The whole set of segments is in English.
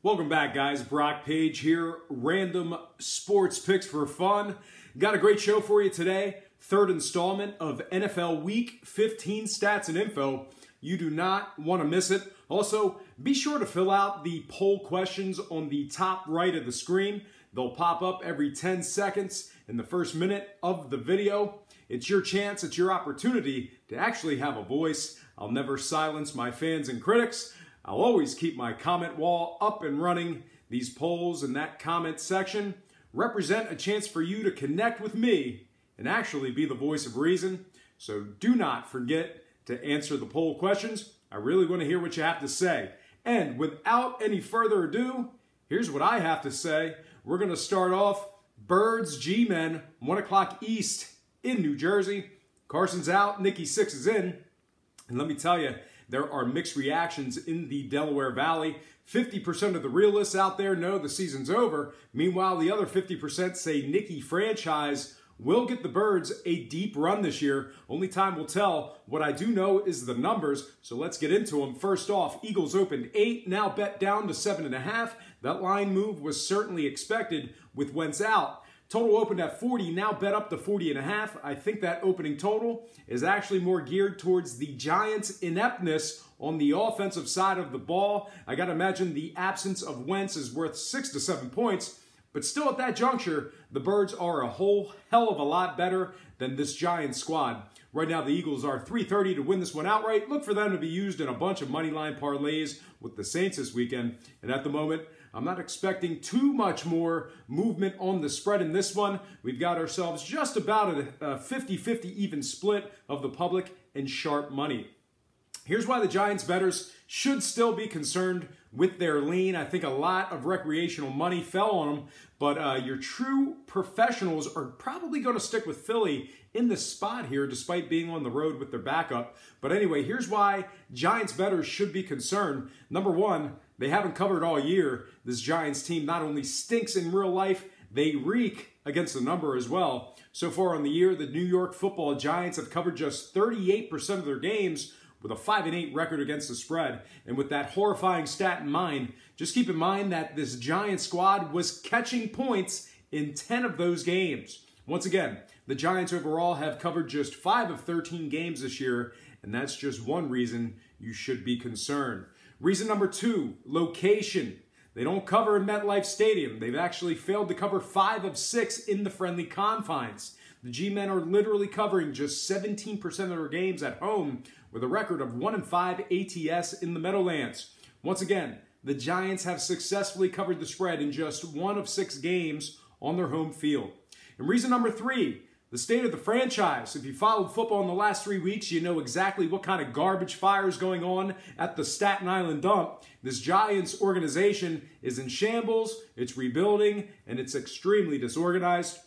Welcome back, guys. Brock Page here. Random sports picks for fun. Got a great show for you today. Third installment of NFL Week 15 stats and info. You do not want to miss it. Also, be sure to fill out the poll questions on the top right of the screen. They'll pop up every 10 seconds in the first minute of the video. It's your chance, it's your opportunity to actually have a voice. I'll never silence my fans and critics. I'll always keep my comment wall up and running. These polls in that comment section represent a chance for you to connect with me and actually be the voice of reason. So do not forget to answer the poll questions. I really want to hear what you have to say. And without any further ado, here's what I have to say. We're going to start off Birds G-Men, 1 o'clock East in New Jersey. Carson's out, Nicky Six is in. And let me tell you, there are mixed reactions in the Delaware Valley. 50% of the realists out there know the season's over. Meanwhile, the other 50% say Nicky franchise will get the Birds a deep run this year. Only time will tell. What I do know is the numbers, so let's get into them. First off, Eagles opened 8, now bet down to 7.5. That line move was certainly expected with Wentz out. Total opened at 40, now bet up to 40.5. I think that opening total is actually more geared towards the Giants' ineptness on the offensive side of the ball. I got to imagine the absence of Wentz is worth 6 to 7 points. But still at that juncture, the Birds are a whole hell of a lot better than this Giants squad. Right now, the Eagles are 330 to win this one outright. Look for them to be used in a bunch of money line parlays with the Saints this weekend. And at the moment, I'm not expecting too much more movement on the spread in this one. We've got ourselves just about a 50-50 even split of the public and sharp money. Here's why the Giants bettors should still be concerned with their lean. I think a lot of recreational money fell on them, but your true professionals are probably going to stick with Philly in the spot here, despite being on the road with their backup. But anyway, here's why Giants bettors should be concerned. Number one, they haven't covered all year. This Giants team not only stinks in real life, they reek against the number as well. So far on the year, the New York Football Giants have covered just 38% of their games with a 5-8 record against the spread. And with that horrifying stat in mind, just keep in mind that this Giants squad was catching points in 10 of those games. Once again, the Giants overall have covered just 5 of 13 games this year, and that's just one reason you should be concerned. Reason number 2, location. They don't cover in MetLife Stadium. They've actually failed to cover 5 of 6 in the friendly confines. The G-Men are literally covering just 17% of their games at home with a record of 1-5 ATS in the Meadowlands. Once again, the Giants have successfully covered the spread in just 1 of 6 games on their home field. And reason number 3, the state of the franchise. If you followed football in the last 3 weeks, you know exactly what kind of garbage fire is going on at the Staten Island dump. This Giants organization is in shambles, it's rebuilding, and it's extremely disorganized.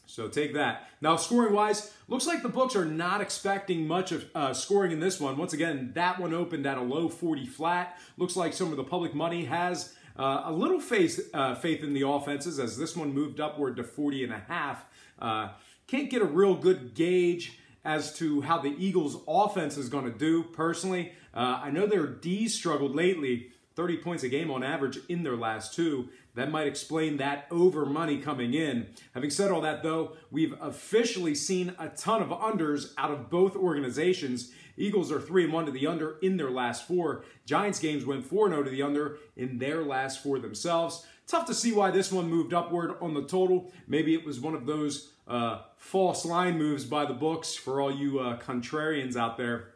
So take that. Now, scoring-wise, looks like the books are not expecting much of scoring in this one. Once again, that one opened at a low 40 flat. Looks like some of the public money has a little faith in the offenses as this one moved upward to 40.5. Can't get a real good gauge as to how the Eagles' offense is going to do, personally. I know their D struggled lately, 30 points a game on average in their last 2. That might explain that over money coming in. Having said all that, though, we've officially seen a ton of unders out of both organizations. Eagles are 3-1 to the under in their last 4. Giants games went 4-0 to the under in their last 4 themselves. Tough to see why this one moved upward on the total. Maybe it was one of those false line moves by the books for all you contrarians out there.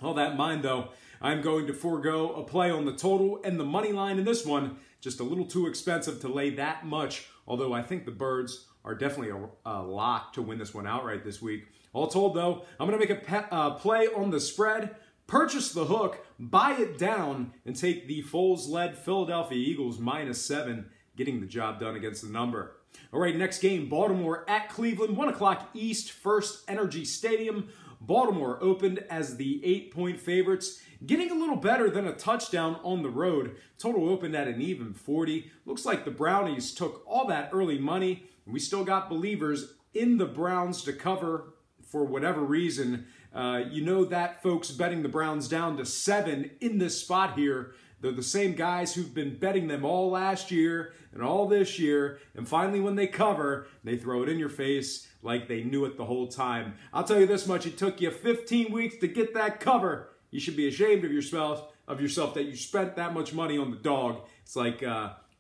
All that in mind, though, I'm going to forego a play on the total and the money line in this one. Just a little too expensive to lay that much, although I think the Birds are definitely a lock to win this one outright this week. All told, though, I'm going to make a play on the spread, purchase the hook, buy it down, and take the Foles-led Philadelphia Eagles -7, getting the job done against the number. All right, next game, Baltimore at Cleveland, 1 o'clock East, First Energy Stadium. Baltimore opened as the 8-point favorites, getting a little better than a touchdown on the road. Total opened at an even 40. Looks like the Brownies took all that early money, and we still got believers in the Browns to cover for whatever reason. You know that folks betting the Browns down to 7 in this spot here They're the same guys who've been betting them all last year and all this year, and finally when they cover, they throw it in your face like they knew it the whole time. I'll tell you this much, it took you 15 weeks to get that cover. You should be ashamed of yourself that you spent that much money on the dog. It's like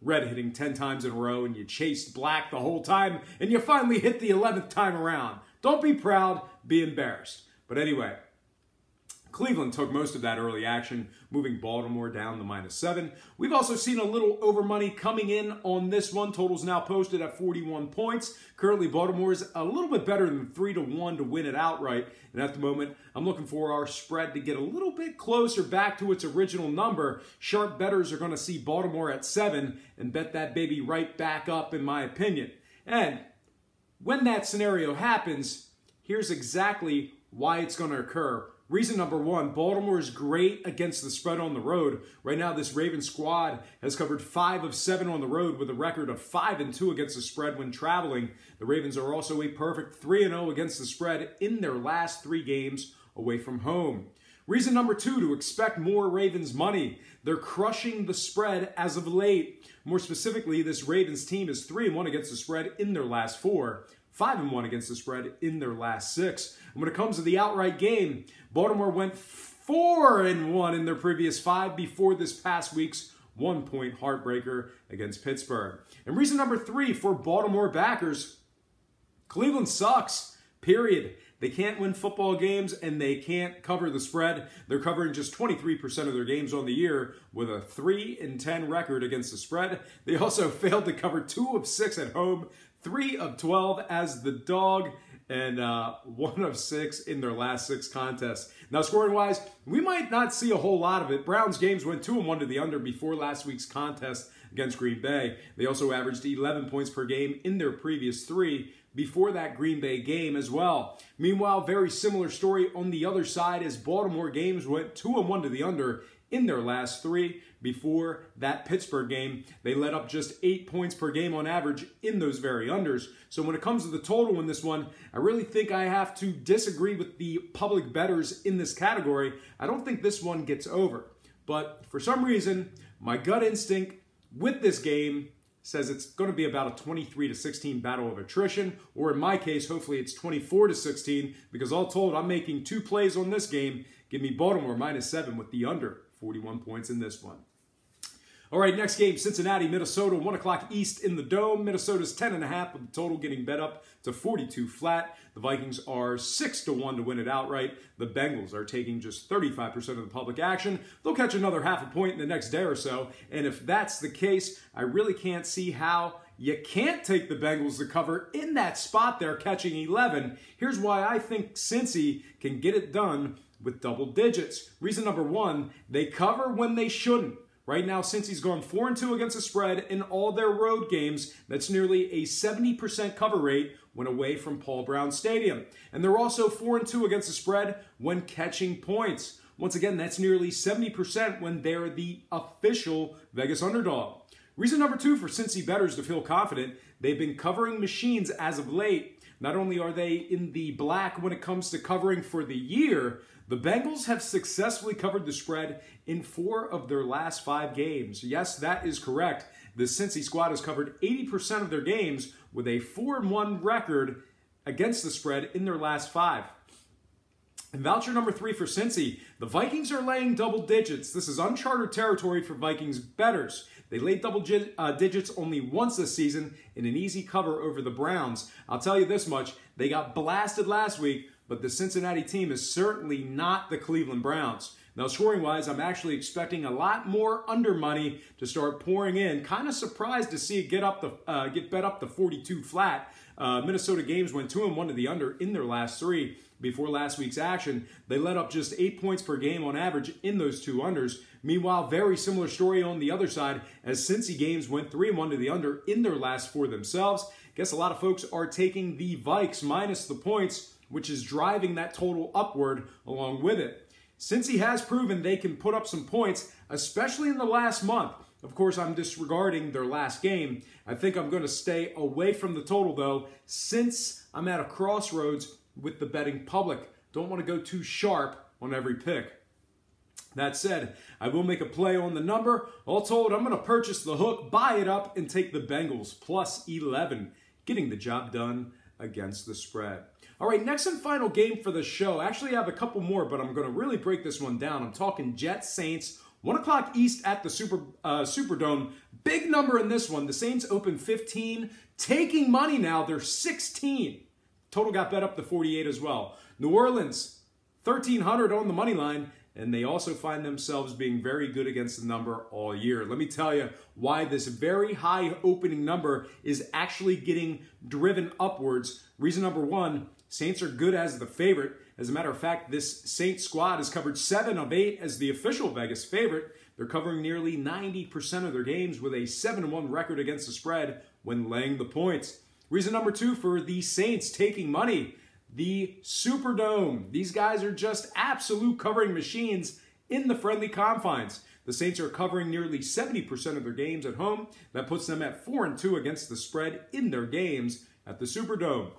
red hitting 10 times in a row and you chased black the whole time and you finally hit the 11th time around. Don't be proud, be embarrassed. But anyway, Cleveland took most of that early action, moving Baltimore down to -7. We've also seen a little over money coming in on this one. Total's now posted at 41 points. Currently, Baltimore's a little bit better than 3-1 to win it outright. And at the moment, I'm looking for our spread to get a little bit closer back to its original number. Sharp bettors are going to see Baltimore at 7 and bet that baby right back up, in my opinion. And when that scenario happens, here's exactly why it's going to occur. Reason number one, Baltimore is great against the spread on the road. Right now, this Ravens squad has covered 5 of 7 on the road with a record of 5-2 against the spread when traveling. The Ravens are also a perfect 3-0 against the spread in their last 3 games away from home. Reason number two, to expect more Ravens money. They're crushing the spread as of late. More specifically, this Ravens team is 3-1 against the spread in their last 4. 5-1 against the spread in their last 6. And when it comes to the outright game, Baltimore went 4-1 in their previous 5 before this past week's 1-point heartbreaker against Pittsburgh. And reason number 3 for Baltimore backers, Cleveland sucks, period. They can't win football games and they can't cover the spread. They're covering just 23% of their games on the year with a 3-10 record against the spread. They also failed to cover 2 of 6 at home, 3 of 12 as the dog, and 1 of 6 in their last 6 contests. Now, scoring-wise, we might not see a whole lot of it. Browns games went 2-1 to the under before last week's contest against Green Bay. They also averaged 11 points per game in their previous 3 before that Green Bay game as well. Meanwhile, very similar story on the other side as Baltimore games went 2-1 to the under in their last 3 before that Pittsburgh game. They let up just 8 points per game on average in those very unders. So when it comes to the total in this one, I really think I have to disagree with the public bettors in this category. I don't think this one gets over. But for some reason, my gut instinct with this game says it's going to be about a 23-16 battle of attrition, or in my case, hopefully it's 24-16, because all told, I'm making 2 plays on this game. Give me Baltimore -7 with the under 41 points in this one. All right, next game, Cincinnati, Minnesota, 1 o'clock East in the Dome. Minnesota's 10.5 with the total getting bet up to 42 flat. The Vikings are 6-1 to win it outright. The Bengals are taking just 35% of the public action. They'll catch another half a point in the next day or so. And if that's the case, I really can't see how you can't take the Bengals to cover in that spot there, catching 11. Here's why I think Cincy can get it done with double digits. Reason number 1, they cover when they shouldn't. Right now, Cincy's gone 4-2 against the spread in all their road games. That's nearly a 70% cover rate when away from Paul Brown Stadium. And they're also 4-2 against the spread when catching points. Once again, that's nearly 70% when they're the official Vegas underdog. Reason number 2 for Cincy bettors to feel confident, they've been covering machines as of late. Not only are they in the black when it comes to covering for the year, the Bengals have successfully covered the spread in 4 of their last 5 games. Yes, that is correct. The Cincy squad has covered 80% of their games with a 4-1 record against the spread in their last 5. And voucher number 3 for Cincy, the Vikings are laying double digits. This is uncharted territory for Vikings bettors. They laid double digits only once this season in an easy cover over the Browns. I'll tell you this much, they got blasted last week, but the Cincinnati team is certainly not the Cleveland Browns. Now, scoring-wise, I'm actually expecting a lot more under money to start pouring in. Kind of surprised to see it get bet up to 42 flat. Minnesota games went 2-1 to the under in their last 3 before last week's action. They let up just 8 points per game on average in those 2 unders. Meanwhile, very similar story on the other side as Cincy games went 3-1 to the under in their last 4 themselves. Guess a lot of folks are taking the Vikes minus the points, which is driving that total upward along with it. Cincy has proven they can put up some points, especially in the last month. Of course, I'm disregarding their last game. I think I'm going to stay away from the total, though, since I'm at a crossroads with the betting public. Don't want to go too sharp on every pick. That said, I will make a play on the number. All told, I'm going to purchase the hook, buy it up, and take the Bengals plus 11, getting the job done against the spread. All right, next and final game for the show. Actually, I have a couple more, but I'm going to really break this one down. I'm talking Jets Saints, 1 o'clock East at the Superdome. Big number in this one. The Saints open 15, taking money now. They're 16. Total got bet up to 48 as well. New Orleans, 1,300 on the money line. And they also find themselves being very good against the number all year. Let me tell you why this very high opening number is actually getting driven upwards. Reason number one, Saints are good as the favorite. As a matter of fact, this Saints squad has covered 7 of 8 as the official Vegas favorite. They're covering nearly 90% of their games with a 7-1 record against the spread when laying the points. Reason number two for the Saints taking money. The Superdome. These guys are just absolute covering machines in the friendly confines. The Saints are covering nearly 70% of their games at home. That puts them at 4-2 against the spread in their games at the Superdome.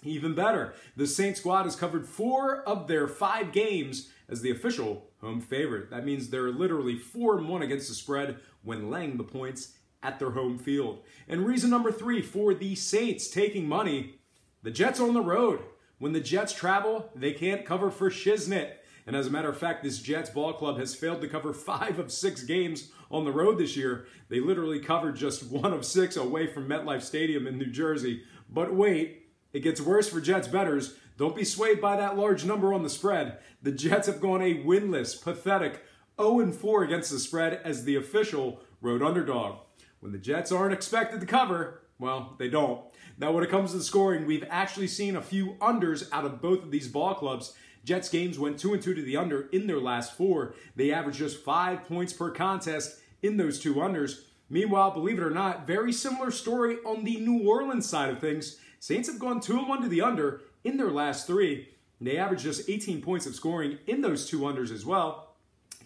Even better, the Saints squad has covered 4 of their 5 games as the official home favorite. That means they're literally 4-1 against the spread when laying the points at their home field. And reason number 3 for the Saints taking money, the Jets on the road. When the Jets travel, they can't cover for shiznit. And as a matter of fact, this Jets ball club has failed to cover 5 of 6 games on the road this year. They literally covered just 1 of 6 away from MetLife Stadium in New Jersey. But wait, it gets worse for Jets bettors. Don't be swayed by that large number on the spread. The Jets have gone a winless, pathetic 0-4 against the spread as the official road underdog. When the Jets aren't expected to cover, well, they don't. Now, when it comes to the scoring, we've actually seen a few unders out of both of these ball clubs. Jets games went 2-2 to the under in their last 4. They averaged just 5 points per contest in those 2 unders. Meanwhile, believe it or not, very similar story on the New Orleans side of things. Saints have gone 2-1 to the under in their last 3. They averaged just 18 points of scoring in those 2 unders as well.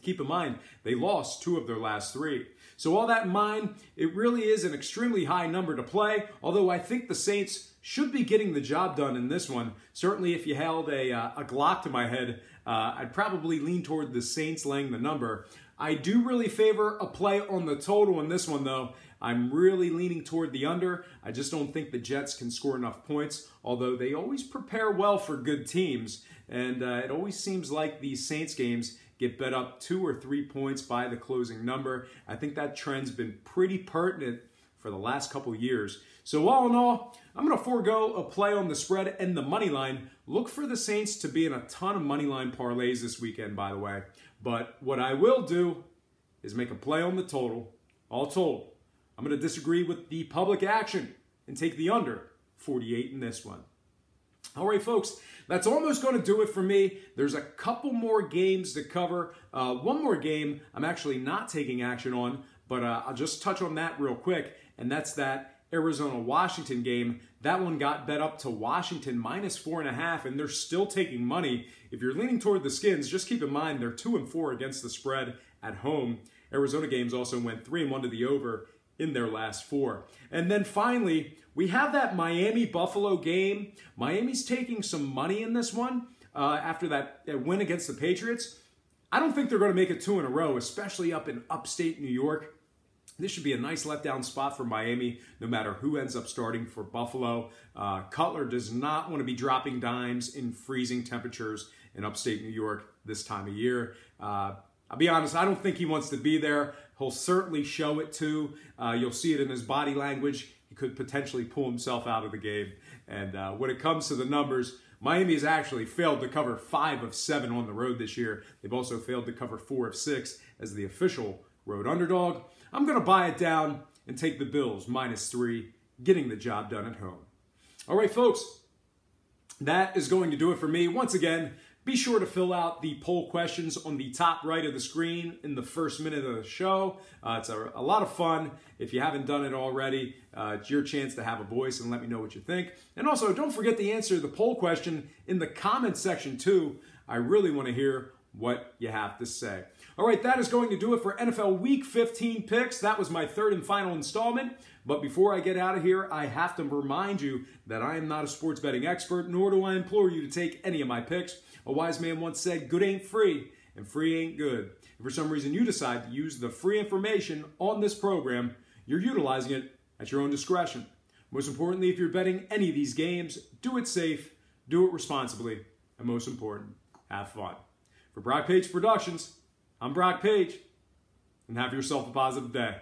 Keep in mind, they lost 2 of their last 3. So all that in mind, it really is an extremely high number to play, although I think the Saints should be getting the job done in this one. Certainly if you held a Glock to my head, I'd probably lean toward the Saints laying the number. I do really favor a play on the total in this one, though. I'm really leaning toward the under. I just don't think the Jets can score enough points, although they always prepare well for good teams. And it always seems like these Saints games get bet up 2 or 3 points by the closing number. I think that trend's been pretty pertinent for the last couple years. So all in all, I'm going to forego a play on the spread and the money line. Look for the Saints to be in a ton of money line parlays this weekend, by the way. But what I will do is make a play on the total. All told, I'm going to disagree with the public action and take the under 48 in this one. All right, folks, that's almost going to do it for me. There's a couple more games to cover. One more game I'm actually not taking action on, but I'll just touch on that real quick, and that's that Arizona-Washington game. That one got bet up to Washington -4.5, and they're still taking money. If you're leaning toward the Skins, just keep in mind they're 2-4 against the spread at home. Arizona games also went 3-1 to the over in their last 4. And then finally, we have that Miami-Buffalo game. Miami's taking some money in this one after that win against the Patriots. I don't think they're going to make it 2 in a row, especially up in upstate New York. This should be a nice letdown spot for Miami, no matter who ends up starting for Buffalo. Cutler does not want to be dropping dimes in freezing temperatures in upstate New York this time of year. I'll be honest, I don't think he wants to be there. He'll certainly show it too. You'll see it in his body language. He could potentially pull himself out of the game. And when it comes to the numbers, Miami has actually failed to cover 5 of 7 on the road this year. They've also failed to cover 4 of 6 as the official road underdog. I'm going to buy it down and take the Bills -3, getting the job done at home. All right, folks, that is going to do it for me. Once again, be sure to fill out the poll questions on the top right of the screen in the first minute of the show. It's a lot of fun. If you haven't done it already, it's your chance to have a voice and let me know what you think. And also, don't forget to answer the poll question in the comment section too. I really want to hear what you have to say. All right, that is going to do it for NFL Week 15 picks. That was my 3rd and final installment. But before I get out of here, I have to remind you that I am not a sports betting expert, nor do I implore you to take any of my picks. A wise man once said, good ain't free, and free ain't good. If for some reason you decide to use the free information on this program, you're utilizing it at your own discretion. Most importantly, if you're betting any of these games, do it safe, do it responsibly, and most important, have fun. For Brock Page Productions, I'm Brock Page, and have yourself a positive day.